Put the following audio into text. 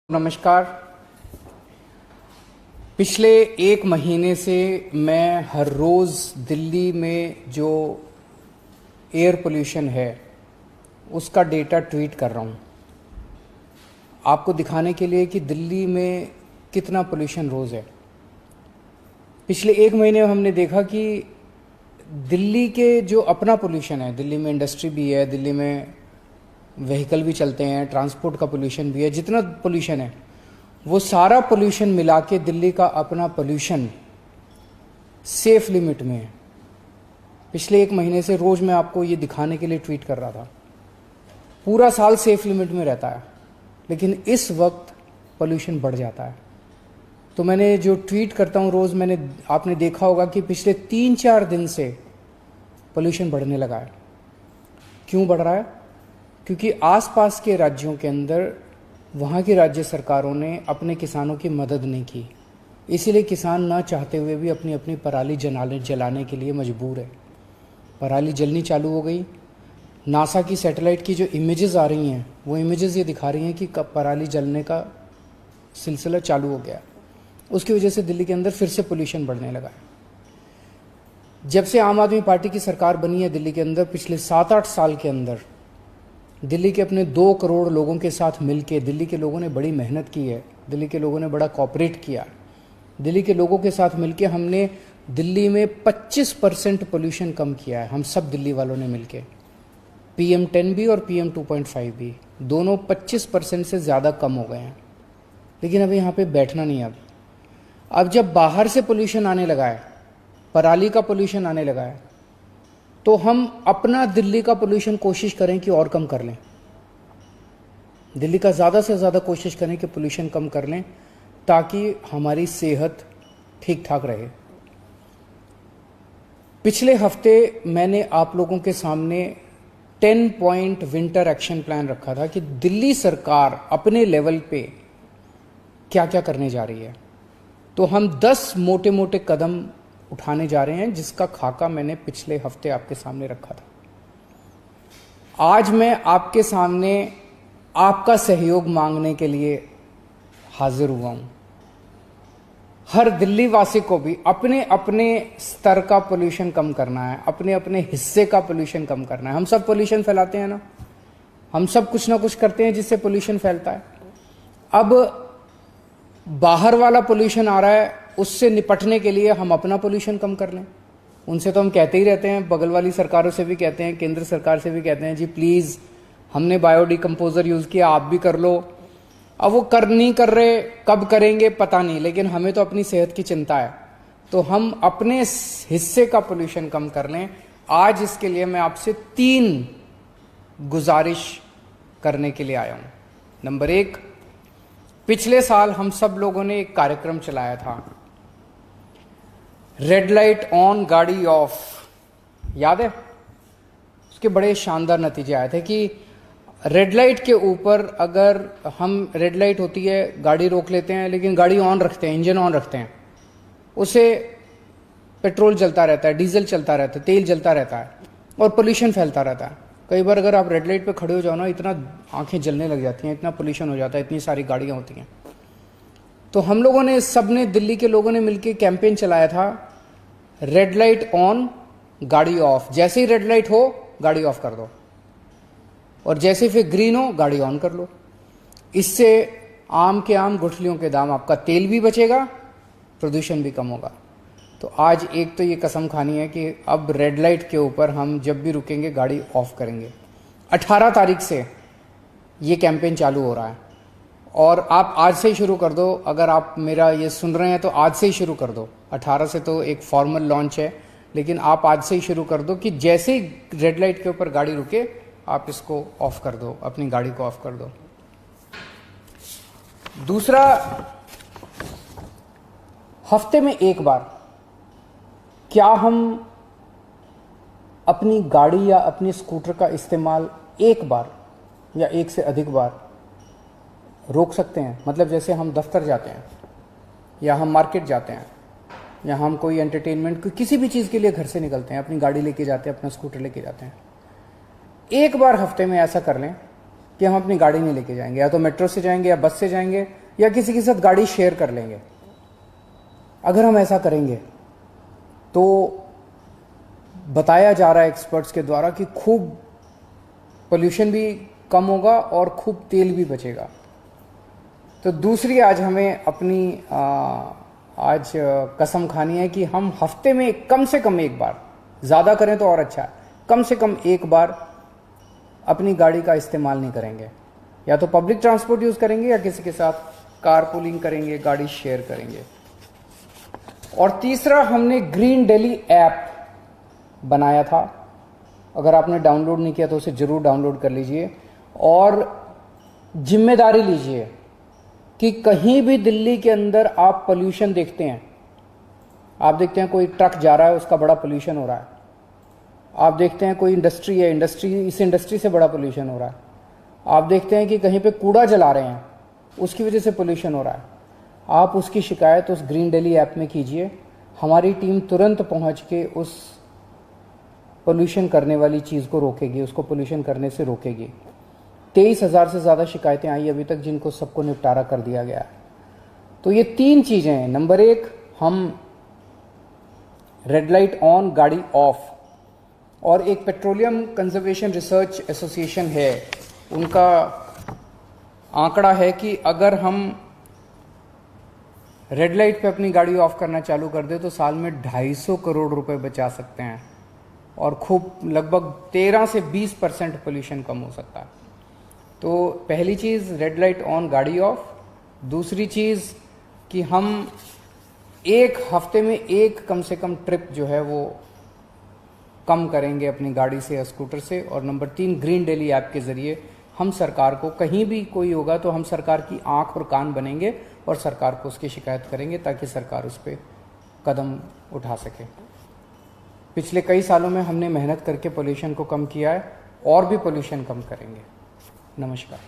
नमस्कार। पिछले एक महीने से मैं हर रोज़ दिल्ली में जो एयर पोल्यूशन है उसका डेटा ट्वीट कर रहा हूँ, आपको दिखाने के लिए कि दिल्ली में कितना पोल्यूशन रोज़ है। पिछले एक महीने में हमने देखा कि दिल्ली के जो अपना पोल्यूशन है, दिल्ली में इंडस्ट्री भी है, दिल्ली में व्हीकल भी चलते हैं, ट्रांसपोर्ट का पोल्यूशन भी है, जितना पोल्यूशन है वो सारा पोल्यूशन मिला के दिल्ली का अपना पोल्यूशन सेफ लिमिट में है। पिछले एक महीने से रोज़ मैं आपको ये दिखाने के लिए ट्वीट कर रहा था। पूरा साल सेफ लिमिट में रहता है, लेकिन इस वक्त पोल्यूशन बढ़ जाता है। तो मैंने जो ट्वीट करता हूँ रोज़, आपने देखा होगा कि पिछले 3-4 दिन से पोल्यूशन बढ़ने लगा है। क्यों बढ़ रहा है? क्योंकि आसपास के राज्यों के अंदर वहाँ की राज्य सरकारों ने अपने किसानों की मदद नहीं की, इसीलिए किसान ना चाहते हुए भी अपनी अपनी पराली जलाने के लिए मजबूर है। पराली जलनी चालू हो गई। नासा की सैटेलाइट की जो इमेजेस आ रही हैं वो इमेजेस ये दिखा रही हैं कि कब पराली जलने का सिलसिला चालू हो गया। उसकी वजह से दिल्ली के अंदर फिर से पोल्यूशन बढ़ने लगा है। जब से आम आदमी पार्टी की सरकार बनी है दिल्ली के अंदर, पिछले 7-8 साल के अंदर दिल्ली के अपने 2 करोड़ लोगों के साथ मिलके दिल्ली के लोगों ने बड़ी मेहनत की है। दिल्ली के लोगों ने बड़ा कोऑपरेट किया। दिल्ली के लोगों के साथ मिलके हमने दिल्ली में 25% पोल्यूशन कम किया है। हम सब दिल्ली वालों ने मिलके, PM10 भी और PM 2.5 भी, दोनों 25% से ज़्यादा कम हो गए हैं। लेकिन अभी यहाँ पे बैठना नहीं। अब जब बाहर से पोल्यूशन आने लगा है, पराली का पोल्यूशन आने लगा है, तो हम अपना दिल्ली का पोल्यूशन कोशिश करें कि और कम कर लें। दिल्ली का ज़्यादा से ज़्यादा कोशिश करें कि पोल्यूशन कम कर लें, ताकि हमारी सेहत ठीक ठाक रहे। पिछले हफ्ते मैंने आप लोगों के सामने 10 पॉइंट विंटर एक्शन प्लान रखा था कि दिल्ली सरकार अपने लेवल पे क्या क्या करने जा रही है। तो हम 10 मोटे मोटे कदम उठाने जा रहे हैं, जिसका खाका मैंने पिछले हफ्ते आपके सामने रखा था। आज मैं आपके सामने आपका सहयोग मांगने के लिए हाजिर हुआ हूं। हर दिल्ली वासी को भी अपने अपने स्तर का पोल्यूशन कम करना है, अपने अपने हिस्से का पोल्यूशन कम करना है। हम सब पोल्यूशन फैलाते हैं ना, हम सब कुछ ना कुछ करते हैं जिससे पोल्यूशन फैलता है। अब बाहर वाला पोल्यूशन आ रहा है, उससे निपटने के लिए हम अपना पोल्यूशन कम कर लें। उनसे तो हम कहते ही रहते हैं, बगल वाली सरकारों से भी कहते हैं, केंद्र सरकार से भी कहते हैं, जी प्लीज़ हमने बायोडिकम्पोजर यूज़ किया, आप भी कर लो। अब वो नहीं कर रहे, कब करेंगे पता नहीं, लेकिन हमें तो अपनी सेहत की चिंता है, तो हम अपने हिस्से का पोल्यूशन कम कर लें। आज इसके लिए मैं आपसे 3 गुजारिश करने के लिए आया हूँ। नंबर 1, पिछले साल हम सब लोगों ने एक कार्यक्रम चलाया था, रेड लाइट ऑन गाड़ी ऑफ, याद है? उसके बड़े शानदार नतीजे आए थे कि रेड लाइट के ऊपर अगर हम, रेड लाइट होती है, गाड़ी रोक लेते हैं, लेकिन गाड़ी ऑन रखते हैं, इंजन ऑन रखते हैं, उससे पेट्रोल जलता रहता है, डीजल चलता रहता है, तेल जलता रहता है और पोल्यूशन फैलता रहता है। कई बार अगर आप रेड लाइट पे खड़े हो जाओ ना, इतना आंखें जलने लग जाती हैं, इतना पोल्यूशन हो जाता है, इतनी सारी गाड़ियाँ होती हैं। तो हम लोगों ने, सबने, दिल्ली के लोगों ने मिलकर कैंपेन चलाया था, रेड लाइट ऑन गाड़ी ऑफ। जैसे ही रेड लाइट हो गाड़ी ऑफ कर दो, और जैसे फिर ग्रीन हो गाड़ी ऑन कर लो। इससे आम के आम गुठलियों के दाम, आपका तेल भी बचेगा, प्रदूषण भी कम होगा। तो आज एक तो ये कसम खानी है कि अब रेड लाइट के ऊपर हम जब भी रुकेंगे गाड़ी ऑफ करेंगे। 18 तारीख से ये कैंपेन चालू हो रहा है, और आप आज से ही शुरू कर दो। अगर आप मेरा ये सुन रहे हैं तो आज से ही शुरू कर दो। 18 से तो एक फॉर्मल लॉन्च है, लेकिन आप आज से ही शुरू कर दो कि जैसे ही रेड लाइट के ऊपर गाड़ी रुके आप इसको ऑफ कर दो, अपनी गाड़ी को ऑफ कर दो। दूसरा, हफ्ते में एक बार क्या हम अपनी गाड़ी या अपनी स्कूटर का इस्तेमाल एक बार या एक से अधिक बार रोक सकते हैं? मतलब जैसे हम दफ्तर जाते हैं, या हम मार्केट जाते हैं, या हम कोई एंटरटेनमेंट, किसी भी चीज़ के लिए घर से निकलते हैं, अपनी गाड़ी लेके जाते हैं, अपना स्कूटर लेके जाते हैं, एक बार हफ्ते में ऐसा कर लें कि हम अपनी गाड़ी नहीं लेके जाएंगे, या तो मेट्रो से जाएंगे या बस से जाएंगे या किसी के साथ गाड़ी शेयर कर लेंगे। अगर हम ऐसा करेंगे तो बताया जा रहा है एक्सपर्ट्स के द्वारा कि खूब पोल्यूशन भी कम होगा और खूब तेल भी बचेगा। तो दूसरी आज हमें अपनी आज कसम खानी है कि हम हफ्ते में कम से कम एक बार, ज़्यादा करें तो और अच्छा है, कम से कम एक बार अपनी गाड़ी का इस्तेमाल नहीं करेंगे। या तो पब्लिक ट्रांसपोर्ट यूज़ करेंगे या किसी के साथ कार पूलिंग करेंगे, गाड़ी शेयर करेंगे। और तीसरा, हमने ग्रीन दिल्ली ऐप बनाया था। अगर आपने डाउनलोड नहीं किया तो उसे ज़रूर डाउनलोड कर लीजिए और जिम्मेदारी लीजिए कि कहीं भी दिल्ली के अंदर आप पोल्यूशन देखते हैं, आप देखते हैं कोई ट्रक जा रहा है उसका बड़ा पोल्यूशन हो रहा है, आप देखते हैं कोई इंडस्ट्री है, इस इंडस्ट्री से बड़ा पोल्यूशन हो रहा है, आप देखते हैं कि कहीं पे कूड़ा जला रहे हैं उसकी वजह से पोल्यूशन हो रहा है, आप उसकी शिकायत उस ग्रीन दिल्ली ऐप में कीजिए। हमारी टीम तुरंत पहुंच के उस पोल्यूशन करने वाली चीज़ को रोकेगी, उसको पोल्यूशन करने से रोकेगी। 23,000 से ज़्यादा शिकायतें आई अभी तक, जिनको सबको निपटारा कर दिया गया है। तो ये 3 चीज़ें हैं। नंबर 1, हम रेड लाइट ऑन, गाड़ी ऑफ। और एक पेट्रोलियम कंजर्वेशन रिसर्च एसोसिएशन है, उनका आंकड़ा है कि अगर हम रेड लाइट पे अपनी गाड़ी ऑफ करना चालू कर दे तो साल में 250 करोड़ रुपए बचा सकते हैं और खूब लगभग 13 से 20% पोल्यूशन कम हो सकता है। तो पहली चीज़ रेड लाइट ऑन, गाड़ी ऑफ। दूसरी चीज़ कि हम एक हफ्ते में एक कम से कम ट्रिप जो है वो कम करेंगे अपनी गाड़ी से या स्कूटर से। और नंबर 3, ग्रीन दिल्ली ऐप के ज़रिए हम सरकार को, कहीं भी कोई होगा तो हम सरकार की आंख और कान बनेंगे और सरकार को उसकी शिकायत करेंगे ताकि सरकार उस पर कदम उठा सके। पिछले कई सालों में हमने मेहनत करके पोल्यूशन को कम किया है और भी पोल्यूशन कम करेंगे। नमस्कार।